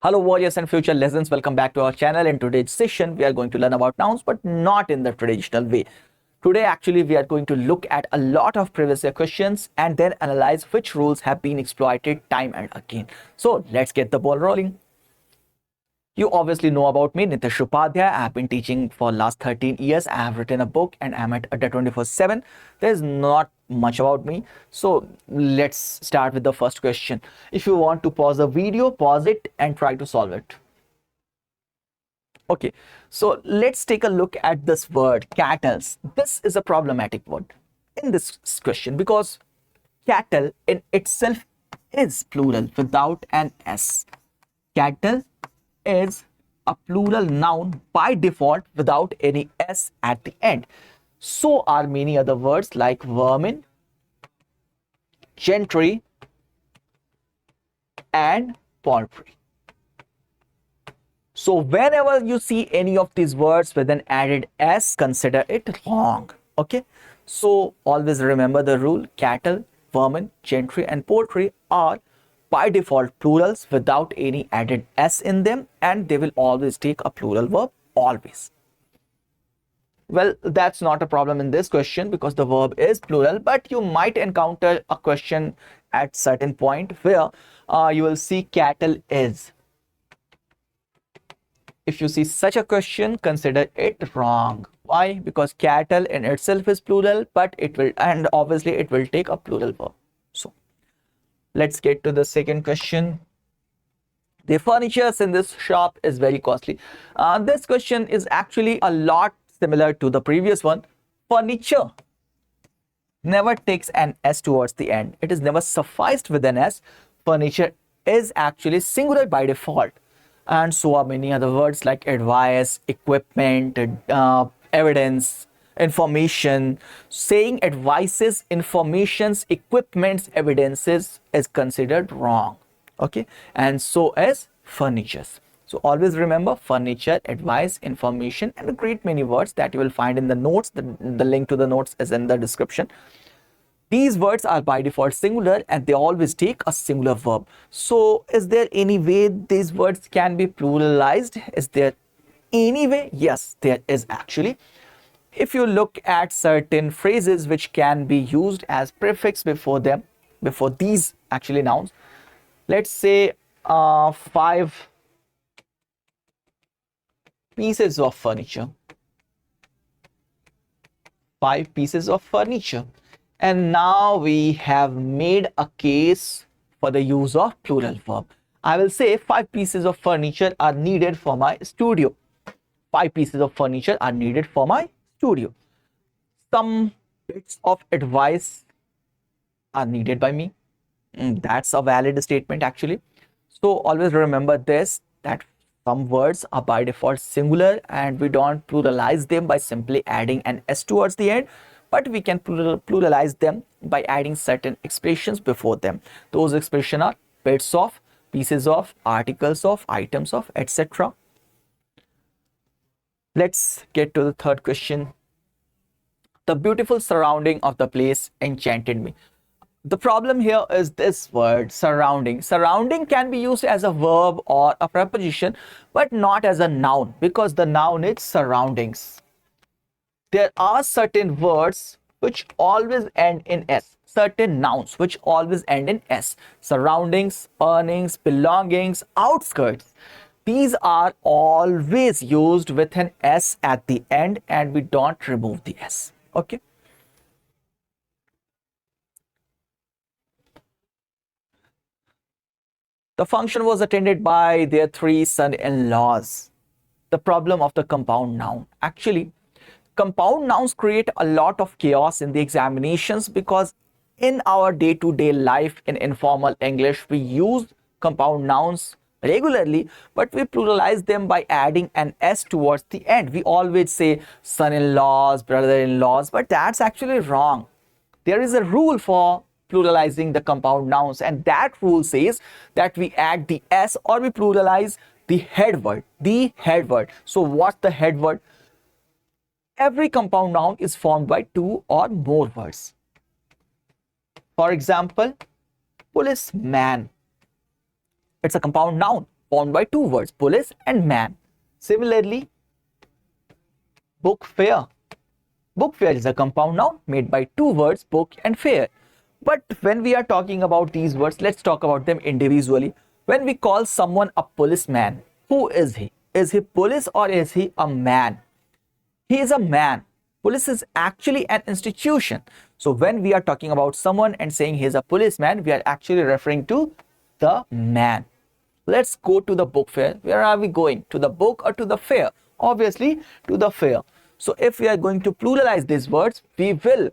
Hello warriors and future legends, welcome back to our channel. In today's session we are going to learn about nouns, but not in the traditional way. Today actually we are going to look at a lot of previous year questions and then analyze which rules have been exploited time and again. So let's get the ball rolling. You obviously know about me, Nitesh Upadhyay. I have been teaching for last 13 years. I have written a book and I'm at Adda 24/7. There's not much about me. So let's start with the first question. If you want to pause the video, pause it and try to solve it. Okay, so let's take a look at this word, cattles. This is a problematic word in this question because cattle in itself is plural without an S. Cattle is a plural noun by default without any S at the end. So are many other words like vermin, gentry, and poultry. So whenever you see any of these words with an added S, consider it wrong. Okay. So always remember the rule: cattle, vermin, gentry, and poultry are by default plurals without any added S in them, and they will always take a plural verb, always. Well, that's not a problem in this question because the verb is plural, but you might encounter a question at certain point where you will see cattle is. If you see such a question, consider it wrong. Why? Because cattle in itself is plural, but it will, and obviously it will take a plural verb. So let's get to the second question. The furniture in this shop is very costly. This question is actually a lot similar to the previous one. Furniture never takes an S towards the end. It is never sufficed with an S. Furniture is actually singular by default. And so are many other words like advice, equipment, evidence, information. Saying advices, informations, equipments, evidences is considered wrong. Okay, and so is furnitures. So always remember furniture, advice, information, and a great many words that you will find in the notes. The link to the notes is in the description. These words are by default singular and they always take a singular verb. So is there any way these words can be pluralized? Is there any way? Yes, there is actually. If you look at certain phrases which can be used as prefix before them, before these actually nouns, let's say 5 pieces of furniture. 5 pieces of furniture. And now we have made a case for the use of plural verb. I will say 5 pieces of furniture are needed for my studio. 5 pieces of furniture are needed for my studio. Some bits of advice are needed by me. That's a valid statement actually. So always remember this, that some words are by default singular and we don't pluralize them by simply adding an S towards the end, but we can pluralize them by adding certain expressions before them. Those expressions are bits of, pieces of, articles of, items of, etc. Let's get to the third question. The beautiful surrounding of the place enchanted me. The problem here is this word, surrounding. Surrounding can be used as a verb or a preposition, but not as a noun because the noun is surroundings. There are certain words which always end in S, certain nouns which always end in S. Surroundings, earnings, belongings, outskirts. These are always used with an S at the end and we don't remove the S. Okay. The function was attended by their 3 son-in-laws. The problem of the compound noun. Actually, compound nouns create a lot of chaos in the examinations because in our day-to-day life in informal English, we use compound nouns regularly, but we pluralize them by adding an S towards the end. We always say son-in-laws, brother-in-laws, but that's actually wrong. There is a rule for pluralizing the compound nouns, and that rule says that we add the S or we pluralize the head word. The head word. So what's the head word? Every compound noun is formed by 2 or more words. For example, policeman. It's a compound noun formed by two words, police and man. Similarly, book fair. Book fair is a compound noun made by two words, book and fair. But when we are talking about these words, let's talk about them individually. When we call someone a policeman, who is he? Is he police or is he a man? He is a man. Police is actually an institution. So when we are talking about someone and saying he is a policeman, we are actually referring to the man. Let's go to the book fair. Where are we going? To the book or to the fair? Obviously, to the fair. So if we are going to pluralize these words, we will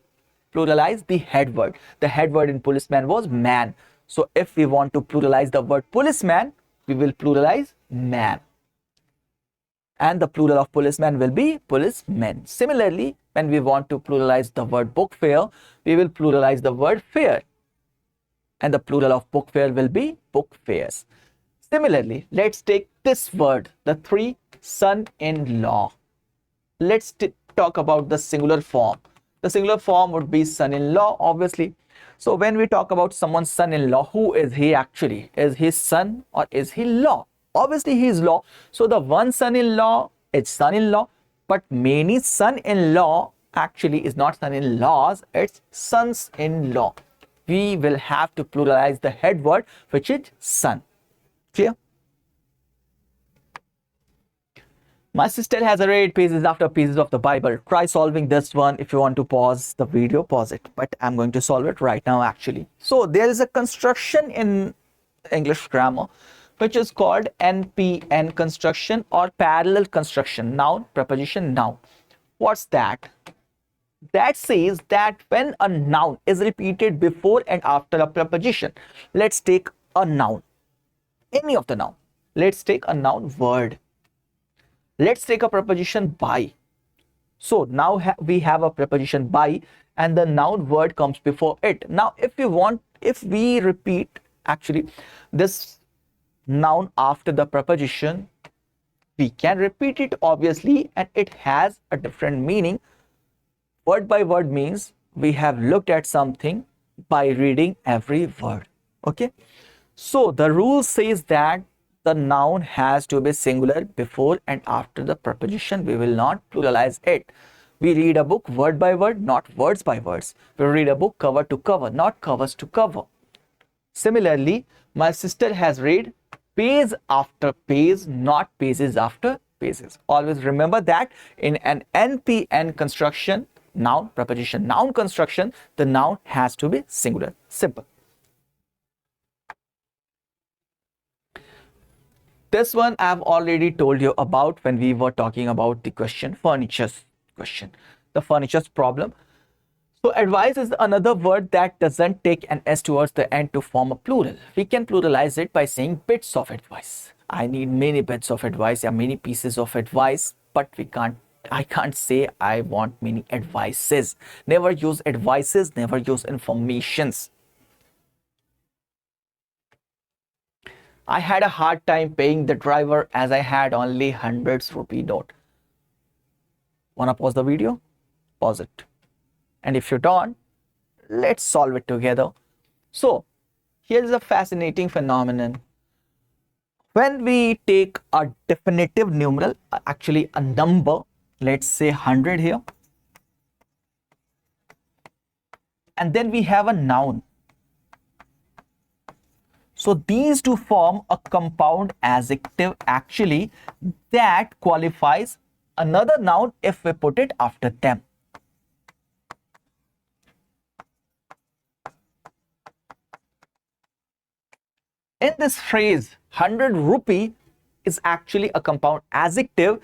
pluralize the head word. The head word in policeman was man. So if we want to pluralize the word policeman, we will pluralize man. And the plural of policeman will be policemen. Similarly, when we want to pluralize the word book fair, we will pluralize the word fair. And the plural of book fair will be book fairs. Similarly, let's take this word, the three son-in-law. Let's talk about the singular form. The singular form would be son-in-law, obviously. So when we talk about someone's son-in-law, who is he actually? Is he son or is he law? Obviously, he is law. So the one son-in-law is son-in-law, but many son-in-law actually is not son-in-laws, it's sons-in-law. We will have to pluralize the head word, which is son. Clear? My sister has read pages after pages of the Bible. Try solving this one. If you want to pause the video, pause it. But I'm going to solve it right now actually. So there is a construction in English grammar which is called NPN construction or parallel construction. Noun, preposition, noun. What's that? That says that when a noun is repeated before and after a preposition, let's take a noun. Any of the noun. Let's take a noun word. Let's take a preposition by. So now we have a preposition by and the noun word comes before it. Now if we repeat actually this noun after the preposition, we can repeat it obviously and it has a different meaning. Word by word means we have looked at something by reading every word. Okay. So the rule says that the noun has to be singular before and after the preposition. We will not pluralize it. We read a book word by word, not words by words. We read a book cover to cover, not covers to cover. Similarly, my sister has read page after page, not pages after pages. Always remember that in an NPN construction, noun, preposition, noun construction, the noun has to be singular. Simple. This one I've already told you about when we were talking about the question, furniture's question, the furniture's problem. So advice is another word that doesn't take an S towards the end to form a plural. We can pluralize it by saying bits of advice. I need many bits of advice, many pieces of advice, but I can't say I want many advices. Never use advices, never use informations. I had a hard time paying the driver as I had only ₹100 note. Wanna pause the video? Pause it. And if you don't, let's solve it together. So here's a fascinating phenomenon. When we take a definitive numeral, actually a number, let's say 100 here, and then we have a noun. So these two form a compound adjective actually that qualifies another noun if we put it after them. In this phrase, 100 rupee is actually a compound adjective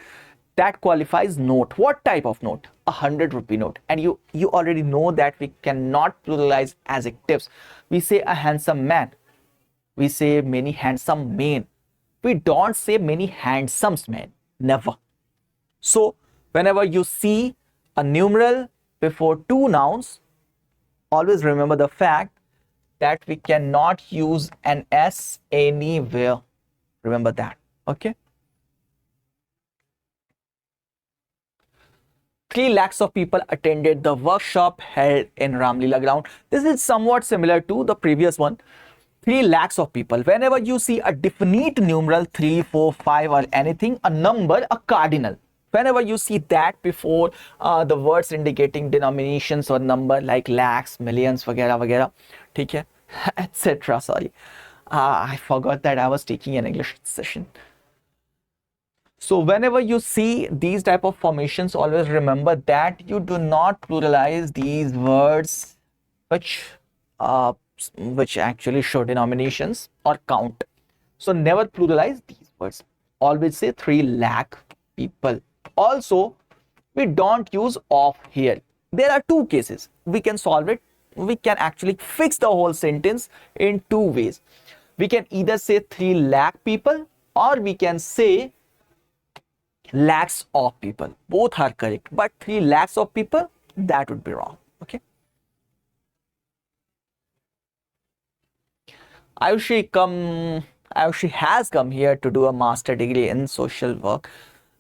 that qualifies note. What type of note? A 100 rupee note. And you already know that we cannot pluralize adjectives. We say a handsome man. We say many handsome men. We don't say many handsome men. Never. So whenever you see a numeral before two nouns, always remember the fact that we cannot use an S anywhere. Remember that. Okay. 3 lakhs of people attended the workshop held in Ramlila ground. This is somewhat similar to the previous one. 3 lakhs of people. Whenever you see a definite numeral 3, 4, 5 or anything, a number, a cardinal, whenever you see that before the words indicating denominations or number like lakhs, millions, वगैरह वगैरह, ठीक है, etc. Sorry, I forgot that I was taking an English session. So whenever you see these type of formations, always remember that you do not pluralize these words which actually show denominations or count. So never pluralize these words. Always say 3 lakh people. Also, we don't use of here. There are 2 cases. We can solve it. We can actually fix the whole sentence in 2 ways. We can either say 3 lakh people or we can say lakhs of people. Both are correct, but 3 lakhs of people, that would be wrong. Okay. Ayushi has come here to do a master degree in social work.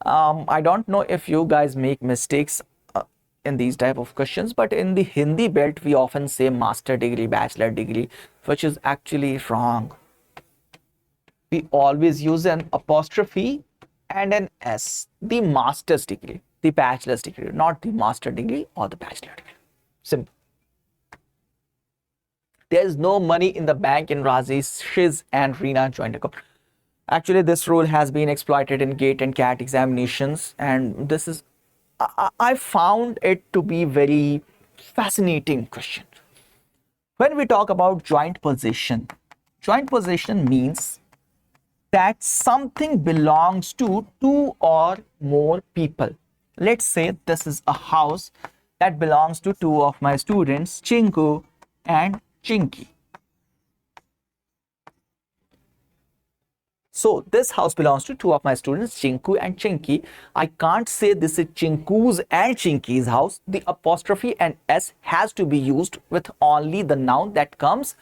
I don't know if you guys make mistakes in these type of questions, but in the Hindi belt we often say master degree, bachelor degree, which is actually wrong. We always use an apostrophe and an S, the master's degree, the bachelor's degree, not the master degree or the bachelor degree. Simple. There is no money in the bank in Rajesh's and Reena joint account. Actually, this rule has been exploited in GATE and CAT examinations, and this is, I found it to be very fascinating question. When we talk about joint possession means that something belongs to 2 or more people. Let's say this is a house that belongs to 2 of my students, Chinku and Chinky. So this house belongs to 2 of my students, Chinku and Chinky. I can't say this is Chinku's and Chinky's house. The apostrophe and S has to be used with only the noun that comes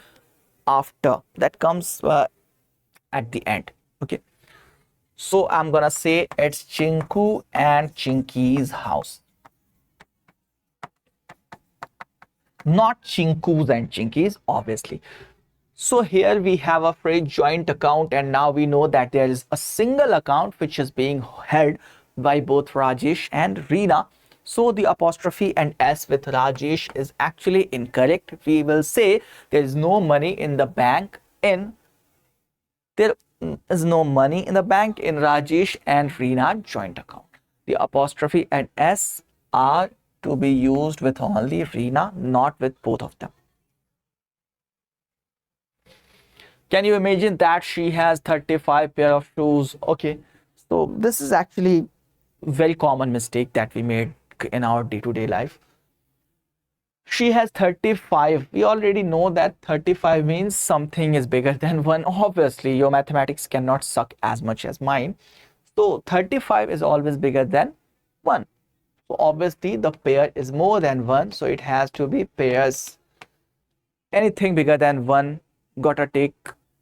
after, that comes at the end. Okay. So I'm gonna say it's Chinku and Chinky's house. Not Chinku's and Chinky's, obviously. So here we have a phrase joint account, and now we know that there is a single account which is being held by both Rajesh and Reena. So the apostrophe and S with Rajesh is actually incorrect. We will say there is no money in the bank in Rajesh and Reena joint account. The apostrophe and S are to be used with only Reena, not with both of them. Can you imagine that she has 35 pair of shoes? Okay, so this is actually very common mistake that we made in our day-to-day life. She has 35. We already know that 35 means something is bigger than 1. Obviously, your mathematics cannot suck as much as mine. So 35 is always bigger than 1. So obviously the pair is more than 1. So it has to be pairs. Anything bigger than 1 gotta take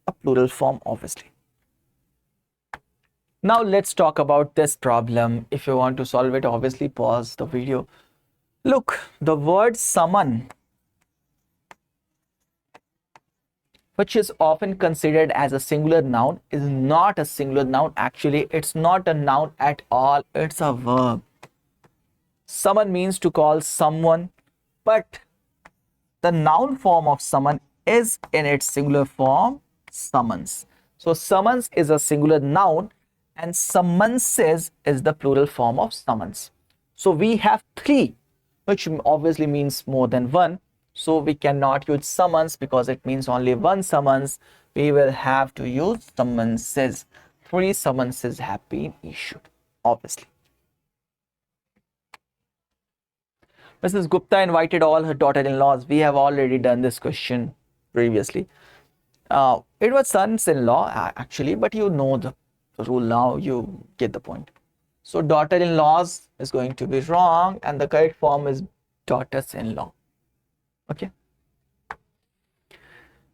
a plural form, obviously. Now let's talk about this problem. If you want to solve it, obviously pause the video. Look, the word summon, which is often considered as a singular noun, is not a singular noun. Actually, it's not a noun at all. It's a verb. Summon means to call someone, but the noun form of summon is in its singular form, summons. So summons is a singular noun and summonses is the plural form of summons. So we have 3, which obviously means more than 1. So we cannot use summons because it means only 1 summons. We will have to use summonses. 3 summonses have been issued, obviously. Mrs. Gupta invited all her daughter-in-laws. We have already done this question previously. It was sons-in-law actually, but you know the rule now, you get the point. So daughter-in-laws is going to be wrong and the correct form is daughters-in-law. Okay.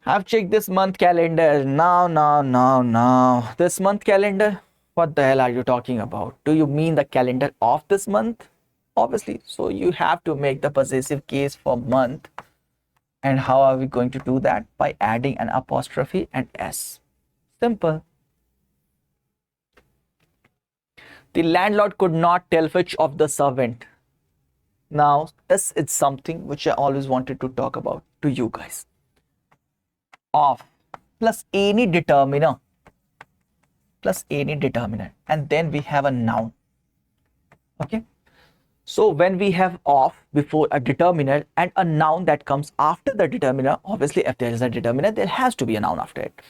I've checked this month calendar. Now. This month calendar? What the hell are you talking about? Do you mean the calendar of this month? Obviously. So you have to make the possessive case for month. And how are we going to do that? By adding an apostrophe and S. Simple. The landlord could not tell which of the servant. Now, this is something which I always wanted to talk about to you guys. Of plus any determiner, and then we have a noun. Okay. So when we have of before a determiner and a noun that comes after the determiner, obviously if there is a determiner, there has to be a noun after it.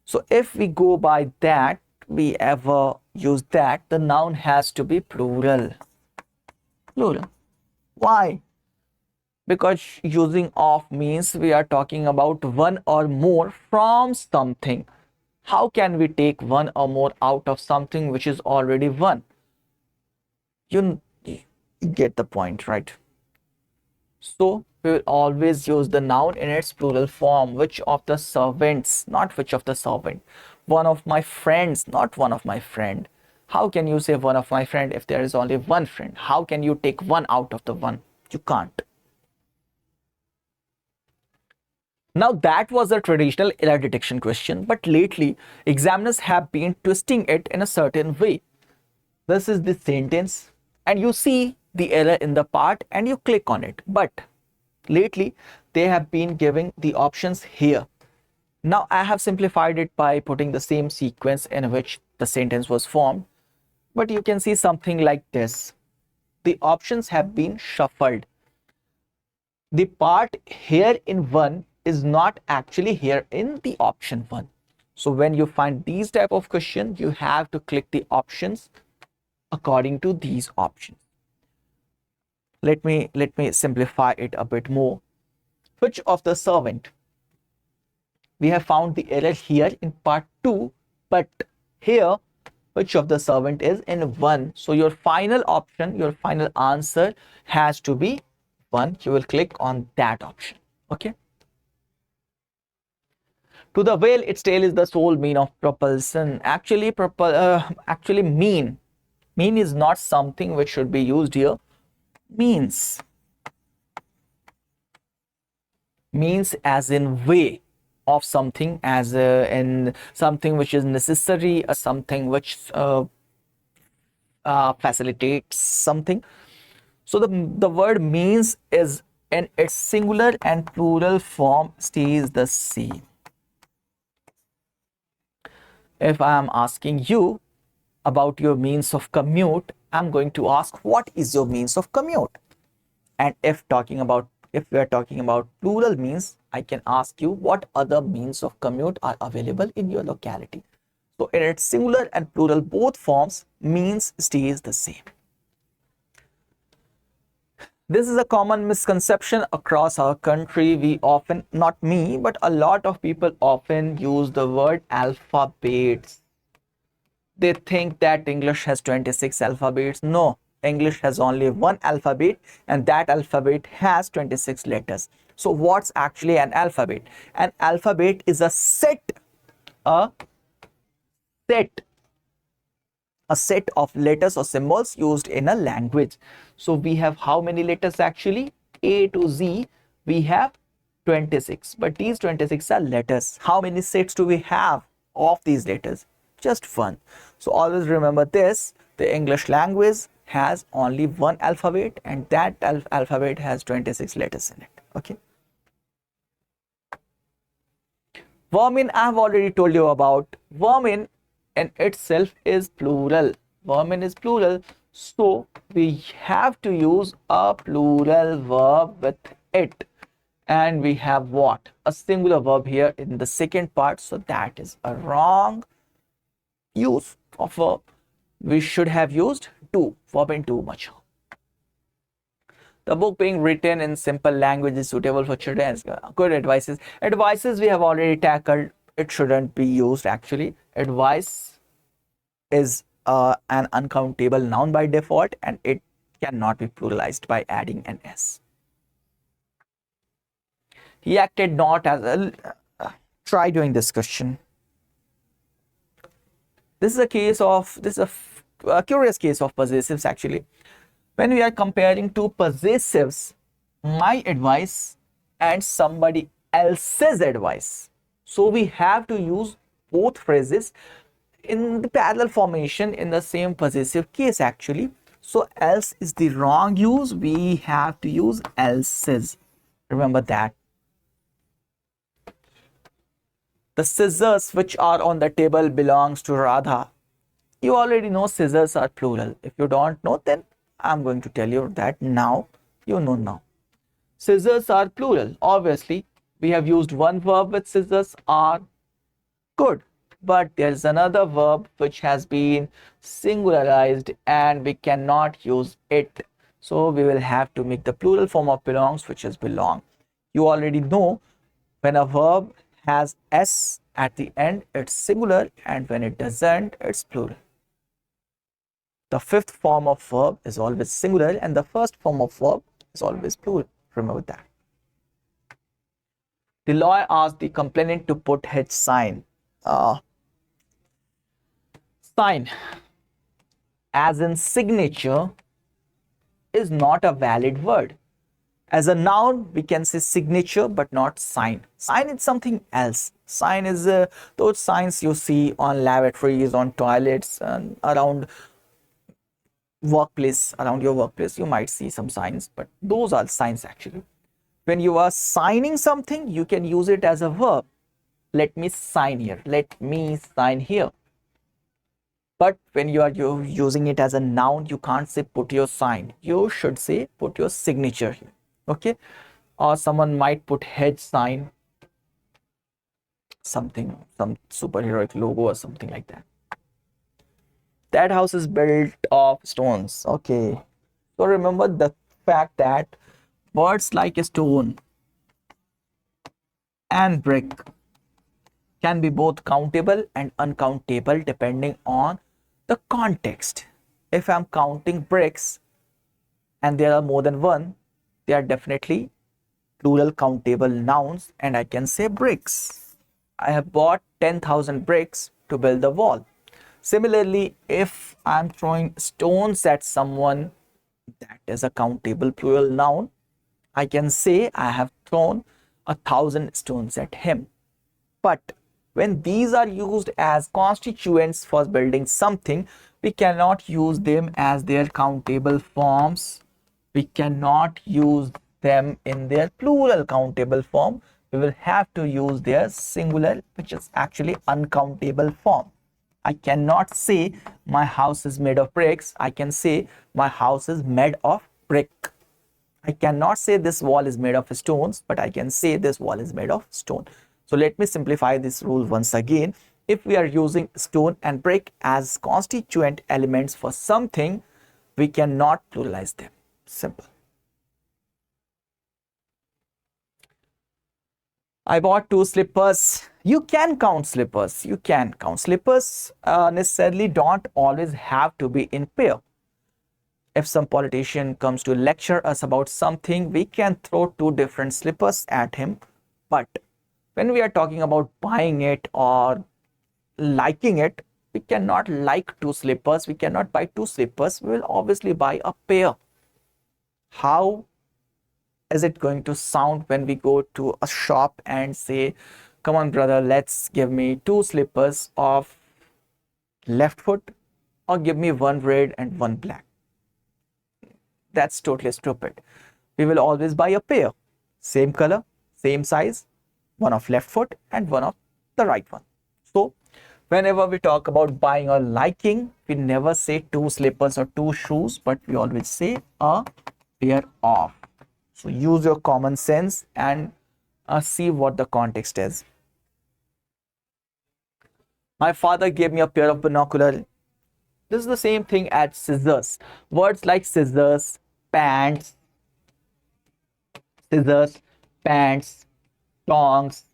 So if we go by that, we ever use that, the noun has to be plural. Plural. Why? Because using of means we are talking about one or more from something. How can we take one or more out of something which is already one? You get the point, right? So we will always use the noun in its plural form. Which of the servants, not which of the servant. One of my friends, not one of my friend. How can you say one of my friend if there is only one friend? How can you take one out of the one? You can't. Now that was a traditional error detection question, but lately examiners have been twisting it in a certain way. This is the sentence and you see the error in the part and you click on it. But lately they have been giving the options here. Now I have simplified it by putting the same sequence in which the sentence was formed. But you can see something like this. The options have been shuffled. The part here in 1 is not actually here in the option 1. So when you find these type of questions, you have to click the options according to these options. Let me simplify it a bit more. Which of the servant? We have found the error here in part 2, but here which of the servant is in 1. So your final option, your final answer has to be 1. You will click on that option. Okay. To the whale, its tail is the sole mean of propulsion. Actually, mean is not something which should be used here. Means as in way of something, as in something which is necessary, or something which facilitates something. So the word means is in its singular and plural form stays the same. If I am asking you about your means of commute, I'm going to ask what is your means of commute? And if we are talking about plural means, I can ask you what other means of commute are available in your locality. So in its singular and plural both forms, means stays the same. This is a common misconception across our country. We often, not me, but a lot of people often use the word alphabets. They think that English has 26 alphabets. No, English has only one alphabet and that alphabet has 26 letters. So what's actually an alphabet? An alphabet is a set of letters or symbols used in a language. So we have how many letters actually? A to Z, we have 26, but these 26 are letters. How many sets do we have of these letters? Just one. So always remember this, the English language has only one alphabet and that alphabet has 26 letters in it. Okay. Vermin, I have already told you about. Vermin in itself is plural. Vermin is plural. So we have to use a plural verb with it. And we have what? A singular verb here in the second part. So that is a wrong use of verb. We should have used to, verb in too much. The book being written in simple language is suitable for children. Good advices. Advices we have already tackled. It shouldn't be used actually. Advice is an uncountable noun by default and it cannot be pluralized by adding an S. He acted not as a... try doing this question. This is a curious case of possessives actually. When we are comparing two possessives, my advice and somebody else's advice. So we have to use both phrases in the parallel formation in the same possessive case actually. So else is the wrong use. We have to use else's. Remember that. The scissors which are on the table belongs to Radha. You already know scissors are plural. If you don't know, then I'm going to tell you that now. You know now. Scissors are plural. Obviously, we have used one verb with scissors are. Good. But there's another verb which has been singularized and we cannot use it. So we will have to make the plural form of belongs, which is belong. You already know when a verb has s at the end, it's singular, and when it doesn't, it's plural. The fifth form of verb is always singular and the first form of verb is always plural. Remember that. The lawyer asked the complainant to put his sign. Sign, as in signature, is not a valid word. As a noun, we can say signature, but not sign. Sign is something else. Sign is those signs you see on lavatories, on toilets, and around workplace. Around your workplace, you might see some signs, but those are signs actually. When you are signing something, you can use it as a verb. Let me sign here. Let me sign here. But when you are using it as a noun, you can't say put your sign. You should say put your signature here. Okay, or someone might put hedge sign, something, some superheroic logo or something like that. That house is built of stones. Okay, so remember the fact that words like stone and brick can be both countable and uncountable depending on the context. If I'm counting bricks and there are more than one, they are definitely plural countable nouns and I can say bricks. I have bought 10,000 bricks to build the wall. Similarly, if I'm throwing stones at someone, that is a countable plural noun. I can say I have thrown 1,000 stones at him. But when these are used as constituents for building something, we cannot use them as their countable forms. We cannot use them in their plural countable form. We will have to use their singular, which is actually uncountable form. I cannot say my house is made of bricks. I can say my house is made of brick. I cannot say this wall is made of stones, but I can say this wall is made of stone. So let me simplify this rule once again. If we are using stone and brick as constituent elements for something, we cannot pluralize them. Simple. I bought 2 slippers. You can count slippers. You can count slippers. Necessarily don't always have to be in pair. If some politician comes to lecture us about something, we can throw 2 different slippers at him. But when we are talking about buying it or liking it, we cannot like 2 slippers. We cannot buy 2 slippers. We will obviously buy a pair. How is it going to sound when we go to a shop and say, come on brother, let's give me 2 slippers of left foot, or give me 1 red and 1 black? That's totally stupid. We will always buy a pair, same color, same size, one of left foot and one of the right one. So whenever we talk about buying or liking, we never say 2 slippers or 2 shoes, but we always say a pair of. So use your common sense and see what the context is. My father gave me a pair of binoculars. This is the same thing as scissors. Words like scissors, pants, tongs,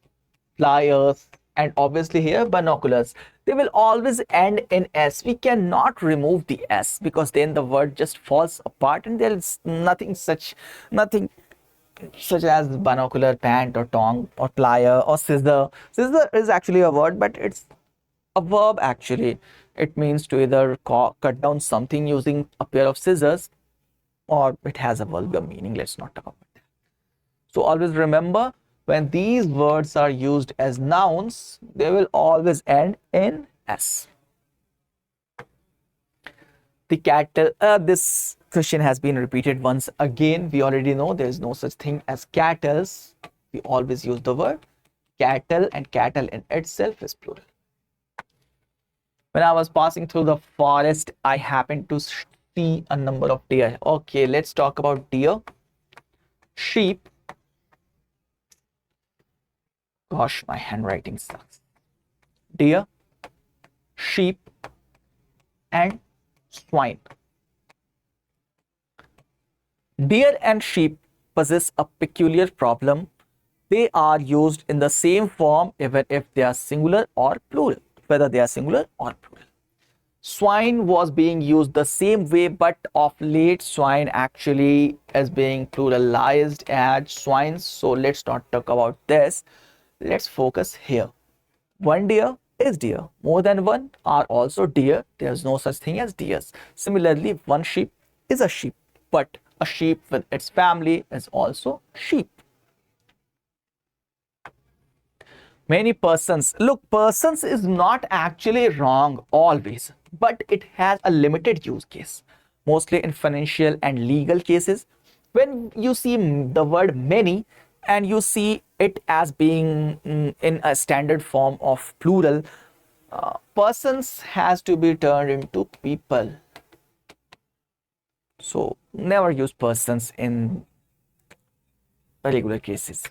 pliers, and obviously here binoculars. They will always end in S. We cannot remove the S because then the word just falls apart and there is nothing such as binocular, pant or tong or plier or scissor. Scissor is actually a word, but it's a verb actually. It means to either cut down something using a pair of scissors, or it has a vulgar meaning. Let's not talk about that. So always remember, when these words are used as nouns, they will always end in S. The cattle, this question has been repeated once again. We already know there is no such thing as cattle. We always use the word cattle, and cattle in itself is plural. When I was passing through the forest, I happened to see a number of deer. Okay, let's talk about deer, sheep. Gosh, my handwriting sucks. Deer, sheep, and swine. Deer and sheep possess a peculiar problem. They are used in the same form even if they are singular or plural, whether they are singular or plural. Swine was being used the same way, but of late swine actually is being pluralized as swines. So let's not talk about this. Let's focus here. One deer is deer. More than one are also deer. There's no such thing as deers. Similarly, one sheep is a sheep, but a sheep with its family is also sheep. Many persons. Look, persons is not actually wrong always, but it has a limited use case, mostly in financial and legal cases. When you see the word many and you see it as being in a standard form of plural, persons has to be turned into people. So never use persons in regular cases.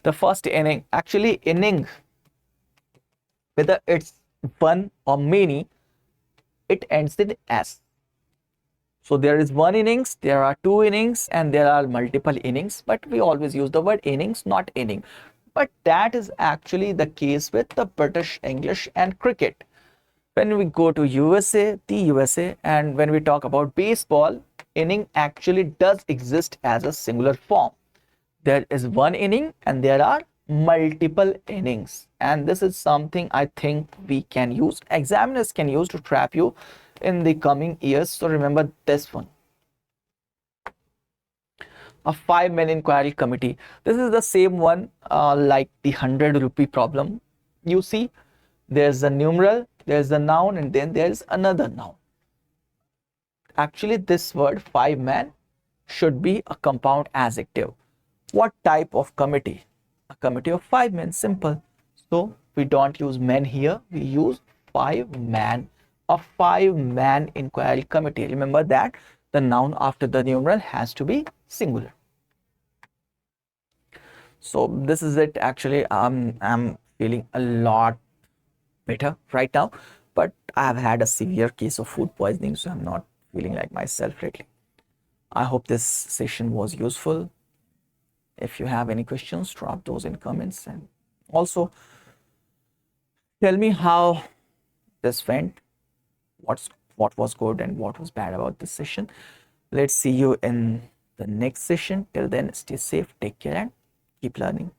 The first inning, actually inning, whether it's one or many, it ends in S. So there is one innings, there are two innings, and there are multiple innings, but we always use the word innings, not inning. But that is actually the case with the British English and cricket. When we go to USA, the USA, and when we talk about baseball, inning actually does exist as a singular form. There is one inning and there are multiple innings, and this is something I think we can use, examiners can use to trap you in the coming years. So remember this one. A 5-man inquiry committee. This is the same one like the 100 rupee problem. You see, there's a numeral, there's a noun, and then there's another noun. Actually, this word 5-man should be a compound adjective. What type of committee? A committee of 5 men, simple. So we don't use men here, we use 5-man, a 5-man inquiry committee. Remember that the noun after the numeral has to be singular. So this is it. Actually, I'm feeling a lot better right now, but I've had a severe case of food poisoning, so I'm not feeling like myself lately. I hope this session was useful. If you have any questions, drop those in comments, and also tell me how this went, what was good and what was bad about this session. Let's see you in the next session. Till then, stay safe, take care, and keep learning.